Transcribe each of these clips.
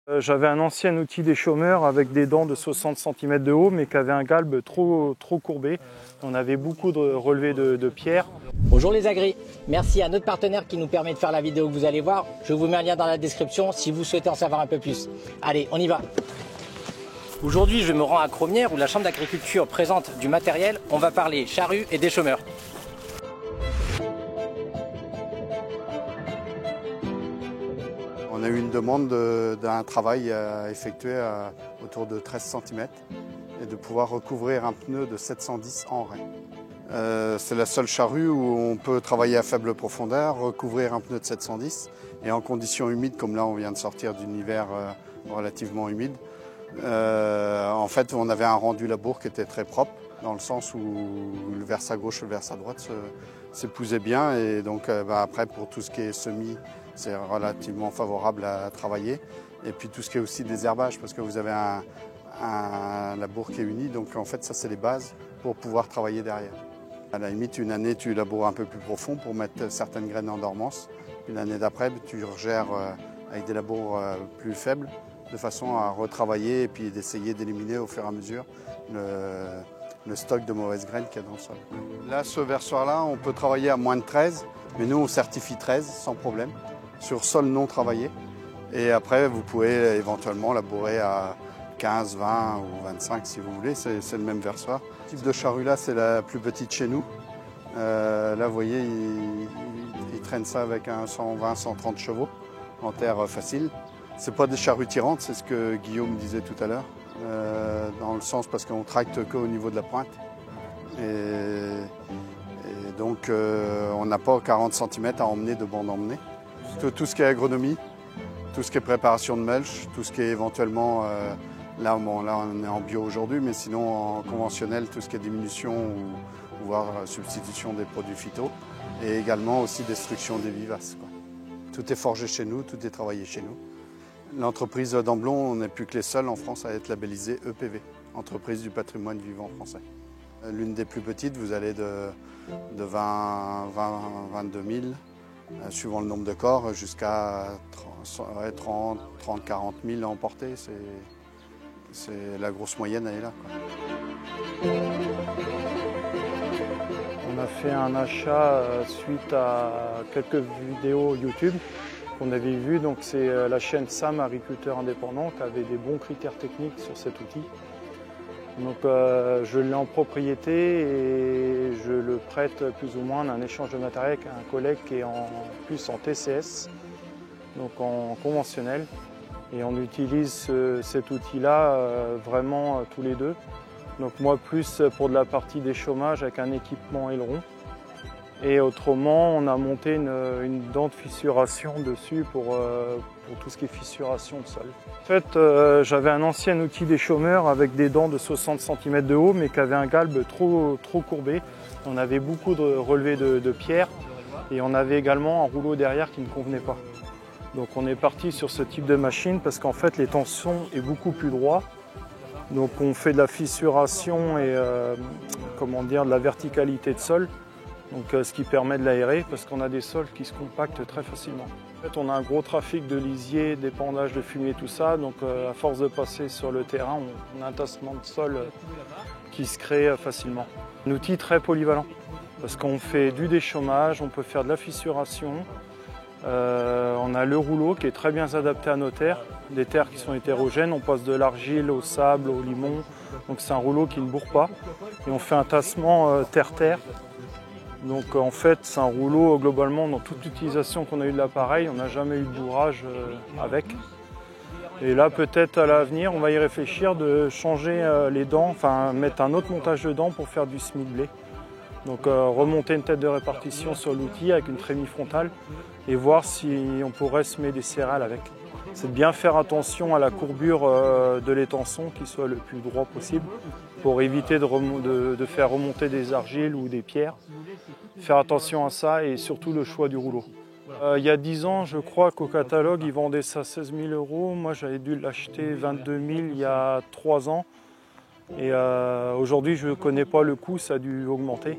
J'avais un ancien outil des chômeurs avec des dents de 60 cm de haut, mais qui avait un galbe trop courbé. On avait beaucoup de relevés de pierres. Bonjour les agris, merci à notre partenaire qui nous permet de faire la vidéo que vous allez voir. Je vous mets un lien dans la description si vous souhaitez en savoir un peu plus. Allez, on y va. Aujourd'hui, je me rends à Cromières où la Chambre d'agriculture présente du matériel. On va parler charrue et des chômeurs. On a eu une demande d'un travail à effectuer autour de 13 cm et de pouvoir recouvrir un pneu de 710 en raie. C'est la seule charrue où on peut travailler à faible profondeur, recouvrir un pneu de 710 et en conditions humides, comme là on vient de sortir d'un hiver relativement humide. En fait, on avait un rendu labour qui était très propre, dans le sens où le verse à gauche et le verse à droite s'épousaient bien. Et donc après, pour tout ce qui est semis, c'est relativement favorable à travailler. Et puis tout ce qui est aussi désherbage, parce que vous avez un labour qui est uni. Donc en fait, ça c'est les bases pour pouvoir travailler derrière. À la limite, une année, tu laboures un peu plus profond pour mettre certaines graines en dormance. Une année d'après, tu regères avec des labours plus faibles, de façon à retravailler et puis d'essayer d'éliminer au fur et à mesure le stock de mauvaises graines qu'il y a dans le sol. Là, ce versoir-là, on peut travailler à moins de 13, mais nous, on certifie 13 sans problème, sur sol non travaillé. Et après, vous pouvez éventuellement labourer à 15, 20 ou 25 si vous voulez, c'est le même versoir. Ce type de charrue-là, c'est la plus petite chez nous. Là, vous voyez, il traîne ça avec un 120, 130 chevaux en terre facile. Ce n'est pas des charrues tirantes, c'est ce que Guillaume disait tout à l'heure, dans le sens parce qu'on tracte qu'au niveau de la pointe. Et donc on n'a pas 40 cm à emmener de bande emmenée. Tout ce qui est agronomie, tout ce qui est préparation de mulch, tout ce qui est éventuellement, là on est en bio aujourd'hui, mais sinon en conventionnel, tout ce qui est diminution ou voire substitution des produits phyto, et également aussi destruction des vivaces, quoi. Tout est forgé chez nous, tout est travaillé chez nous. L'entreprise d'Amblon, on n'est plus que les seuls en France à être labellisée EPV, entreprise du patrimoine vivant français. L'une des plus petites, vous allez de 22 000, suivant le nombre de corps, jusqu'à 30, 40 000 emportés. C'est la grosse moyenne, elle est là, quoi. On a fait un achat suite à quelques vidéos YouTube qu'on avait vues. Donc c'est la chaîne Sam Agriculteur Indépendant qui avait des bons critères techniques sur cet outil. Donc je l'ai en propriété et je le prête plus ou moins en échange de matériel avec un collègue qui est en TCS, donc en conventionnel. Et on utilise cet outil-là vraiment tous les deux. Donc moi plus pour de la partie des chômages avec un équipement aileron. Et autrement, on a monté une dent de fissuration dessus pour tout ce qui est fissuration de sol. En fait, j'avais un ancien outil des chômeurs avec des dents de 60 cm de haut, mais qui avait un galbe trop courbé. On avait beaucoup de relevés de pierres et on avait également un rouleau derrière qui ne convenait pas. Donc on est parti sur ce type de machine parce qu'en fait, les tensions est beaucoup plus droit. Donc on fait de la fissuration et de la verticalité de sol. Donc, ce qui permet de l'aérer parce qu'on a des sols qui se compactent très facilement. En fait, on a un gros trafic de lisier, d'épandage de fumier, tout ça. Donc à force de passer sur le terrain, on a un tassement de sol qui se crée facilement. Un outil très polyvalent parce qu'on fait du déchômage, on peut faire de la fissuration. On a le rouleau qui est très bien adapté à nos terres, des terres qui sont hétérogènes. On passe de l'argile au sable, au limon. Donc c'est un rouleau qui ne bourre pas. Et on fait un tassement terre-terre. Donc en fait, c'est un rouleau globalement dans toute l'utilisation qu'on a eu de l'appareil, on n'a jamais eu de bourrage avec. Et là peut-être à l'avenir, on va y réfléchir de changer les dents, enfin mettre un autre montage de dents pour faire du semis-blé. Donc remonter une tête de répartition sur l'outil avec une trémie frontale et voir si on pourrait semer des céréales avec. C'est de bien faire attention à la courbure de l'étançon qui soit le plus droit possible pour éviter de faire remonter des argiles ou des pierres. Faire attention à ça et surtout le choix du rouleau. Il y a 10 ans, je crois qu'au catalogue, ils vendaient ça 16 000 €. Moi, j'avais dû l'acheter 22 000 il y a 3 ans. Et aujourd'hui, je ne connais pas le coût, ça a dû augmenter.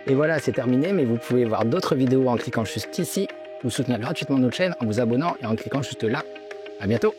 Et voilà, c'est terminé, mais vous pouvez voir d'autres vidéos en cliquant juste ici, vous soutenir gratuitement notre chaîne en vous abonnant et en cliquant juste là. À bientôt!